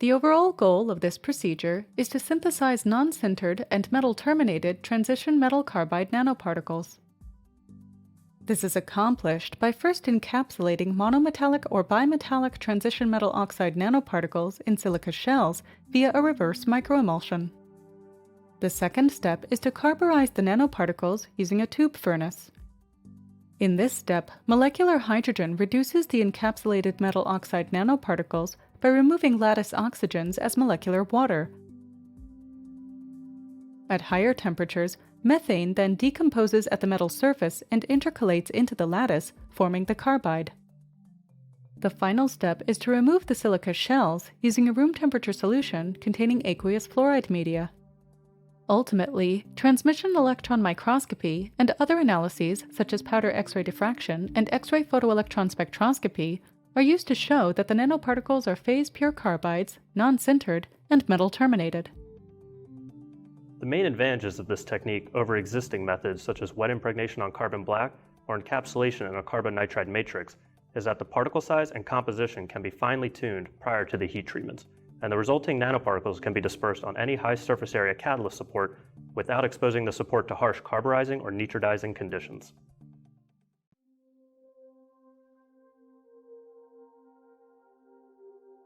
The overall goal of this procedure is to synthesize non-sintered and metal-terminated transition metal carbide nanoparticles. This is accomplished by first encapsulating monometallic or bimetallic transition metal oxide nanoparticles in silica shells via a reverse microemulsion. The second step is to carburize the nanoparticles using a tube furnace. In this step, molecular hydrogen reduces the encapsulated metal oxide nanoparticles by removing lattice oxygens as molecular water. At higher temperatures, methane then decomposes at the metal surface and intercalates into the lattice, forming the carbide. The final step is to remove the silica shells using a room temperature solution containing aqueous fluoride media. Ultimately, transmission electron microscopy and other analyses such as powder X-ray diffraction and X-ray photoelectron spectroscopy are used to show that the nanoparticles are phase-pure carbides, non-sintered, and metal-terminated. The main advantages of this technique over existing methods such as wet impregnation on carbon black or encapsulation in a carbon nitride matrix is that the particle size and composition can be finely tuned prior to the heat treatments, and the resulting nanoparticles can be dispersed on any high surface area catalyst support without exposing the support to harsh carburizing or nitridizing conditions.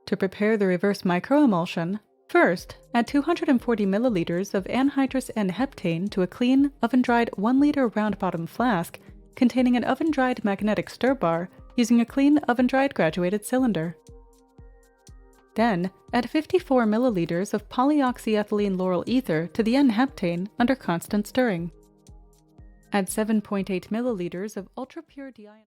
To prepare the reverse microemulsion, first, add 240 milliliters of anhydrous N-heptane to a clean, oven-dried 1-liter round-bottom flask containing an oven-dried magnetic stir bar using a clean oven-dried graduated cylinder. Then, add 54 milliliters of polyoxyethylene lauryl ether to the N-heptane under constant stirring. Add 7.8 milliliters of ultra-pure deionized